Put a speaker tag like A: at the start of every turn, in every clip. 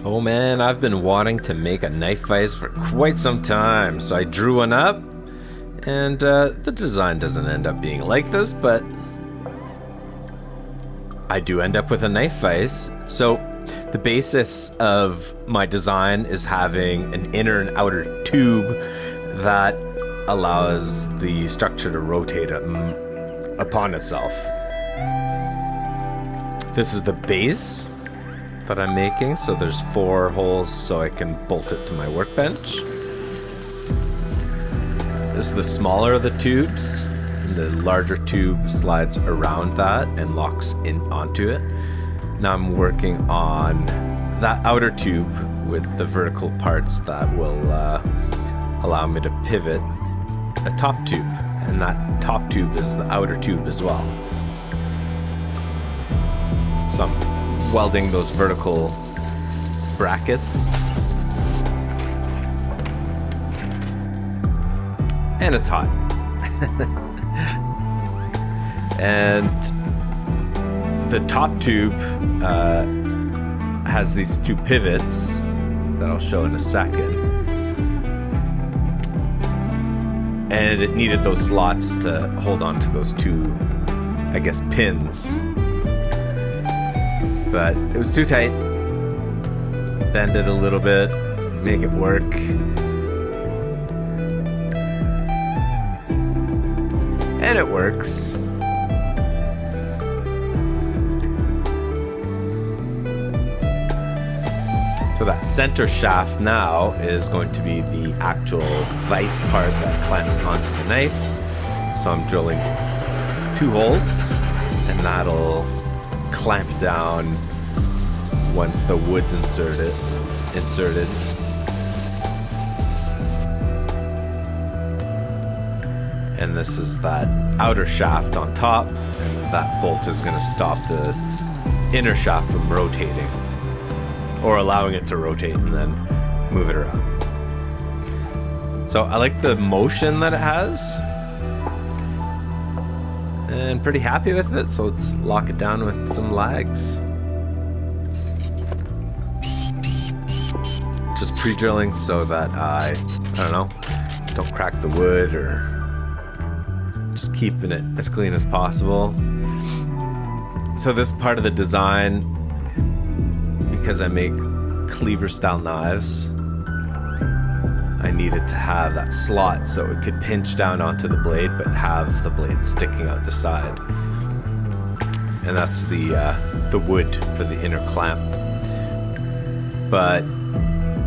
A: Oh man, I've been wanting to make a knife vise for quite some time, so I drew one up, and the design doesn't end up being like this, but I do end up with a knife vise. So the basis of my design is having an inner and outer tube that allows the structure to rotate upon itself. This is the base that I'm making, so there's 4 holes so I can bolt it to my workbench. This is the smaller of the tubes, and the larger tube slides around that and locks in onto it. Now I'm working on that outer tube with the vertical parts that will allow me to pivot a top tube, and that top tube is the outer tube as well. So I'm welding those vertical brackets, and it's hot. And the top tube has these 2 pivots that I'll show in a second, and it needed those slots to hold on to those 2, I guess, pins. But it was too tight. Bend it a little bit, make it work. And it works. So that center shaft now is going to be the actual vise part that clamps onto the knife. So I'm drilling 2 holes, and that'll clamp down once the wood's inserted. And this is that outer shaft on top, and that bolt is going to stop the inner shaft from rotating, or allowing it to rotate and then move it around. So I like the motion that it has, and pretty happy with it, so let's lock it down with some lags. Just pre-drilling so that I don't know, don't crack the wood, or just keeping it as clean as possible. So this part of the design, because I make cleaver style knives, I needed to have that slot so it could pinch down onto the blade but have the blade sticking out the side. And that's the wood for the inner clamp. But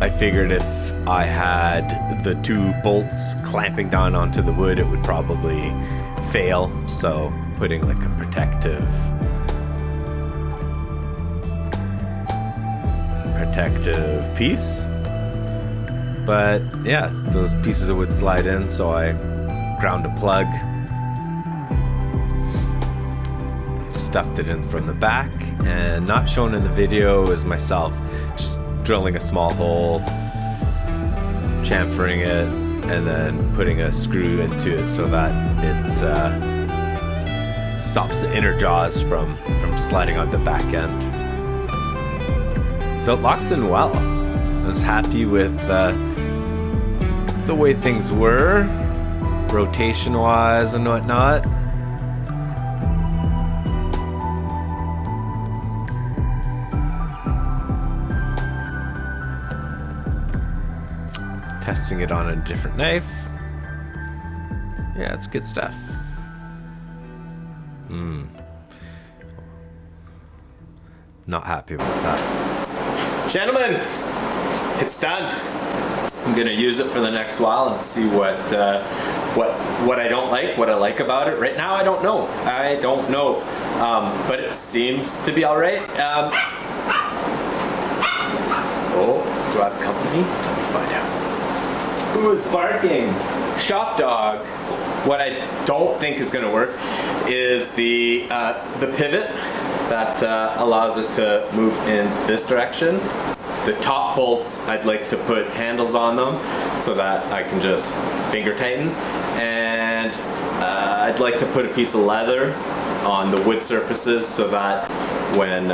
A: I figured if I had the 2 bolts clamping down onto the wood, it would probably fail. So putting like a protective piece. But yeah, those pieces of wood slide in, so I ground a plug, stuffed it in from the back, and not shown in the video is myself just drilling a small hole, chamfering it, and then putting a screw into it so that it stops the inner jaws from sliding on the back end. So it locks in well. I was happy with the way things were, rotation wise and whatnot. Testing it on a different knife. Yeah, it's good stuff. Not happy about that. Gentlemen, it's done. I'm gonna use it for the next while and see what I don't like, what I like about it. Right now, I don't know. But it seems to be all right. Oh, do I have company? Let me find out. Who is barking? Shop dog. What I don't think is gonna work is the pivot that allows it to move in this direction. The top bolts, I'd like to put handles on them so that I can just finger tighten. And I'd like to put a piece of leather on the wood surfaces so that when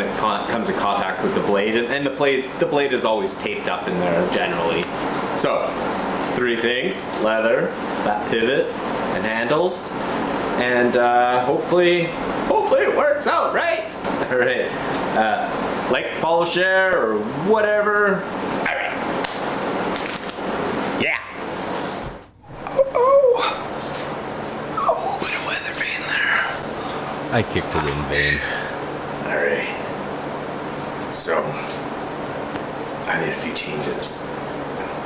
A: it comes in contact with the blade, and the blade is always taped up in there generally. So 3 things: leather, that pivot, and handles, and hopefully it works out, right? All right. Like, follow, share, or whatever. All right. Yeah. Oh, bit of weather vane there. I kicked the wind vane. All right. So I made a few changes.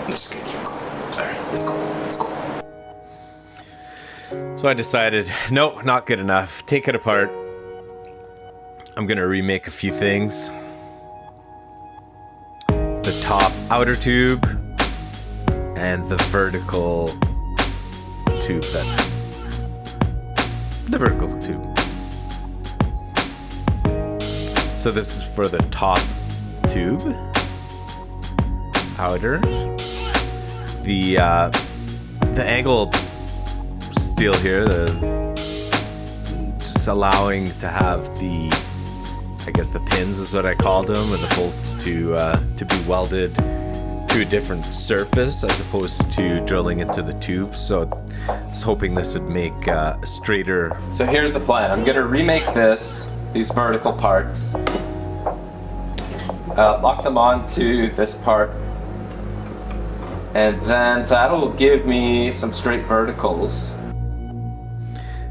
A: I'm just gonna keep going. All right, let's go. Let's go. So I decided, no, not good enough. Take it apart. I'm gonna remake a few things. The top outer tube and the vertical tube. The vertical tube. So this is for the top tube. Outer. The angle steel here, just allowing to have the, I guess the pins is what I called them, or the bolts to be welded to a different surface as opposed to drilling into the tube. So I was hoping this would make a straighter. So here's the plan. I'm gonna remake these vertical parts, lock them onto this part, and then that'll give me some straight verticals.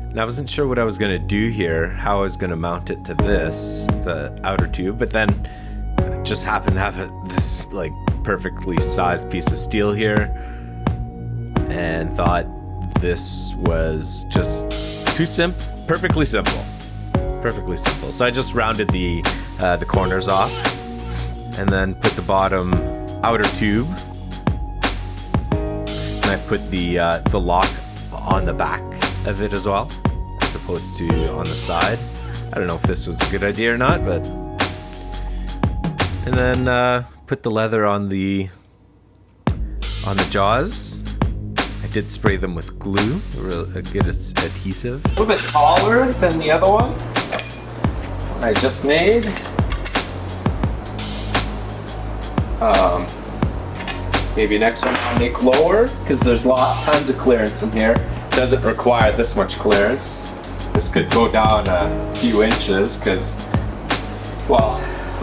A: And I wasn't sure what I was gonna do here, how I was gonna mount it to the outer tube, but then I just happened to have this like perfectly sized piece of steel here, and thought this was just perfectly simple. So I just rounded the corners off, and then put the bottom outer tube, and I put the lock on the back of it as well, as opposed to on the side. I don't know if this was a good idea or not, but. And then put the leather on the jaws. I did spray them with glue, a good adhesive. A little bit taller than the other one I just made. Maybe next one I'll make lower, because there's tons of clearance in here. Doesn't require this much clearance. This could go down a few inches, because, well,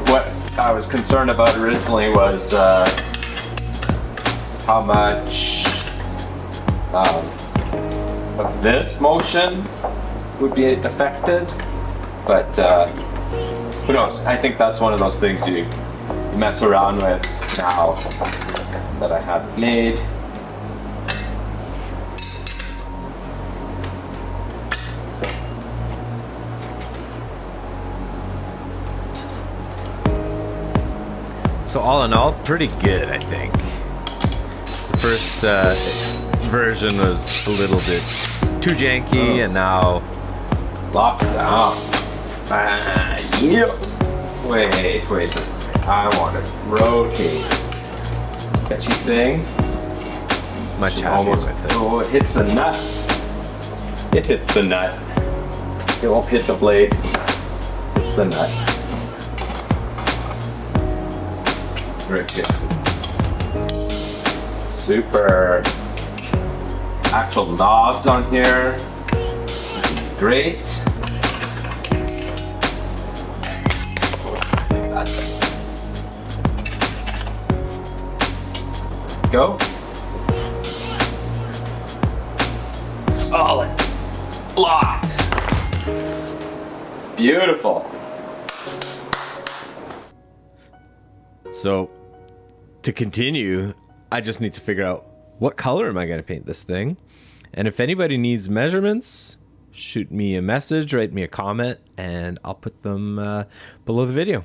A: what I was concerned about originally was how much of this motion would be affected, but who knows? I think that's one of those things you mess around with now that I have made. So all in all, pretty good, I think. The first version was a little bit too janky, and now locked down. Yep. Wait. I want to rotate. Catchy thing. Much happier with it. Oh, it hits the nut. It hits the nut. It won't hit the blade. It's the nut. Right here. Super. Actual knobs on here. Great. Go. Solid. Locked. Beautiful. So, to continue, I just need to figure out what color am I going to paint this thing. And if anybody needs measurements, shoot me a message, write me a comment, and I'll put them below the video.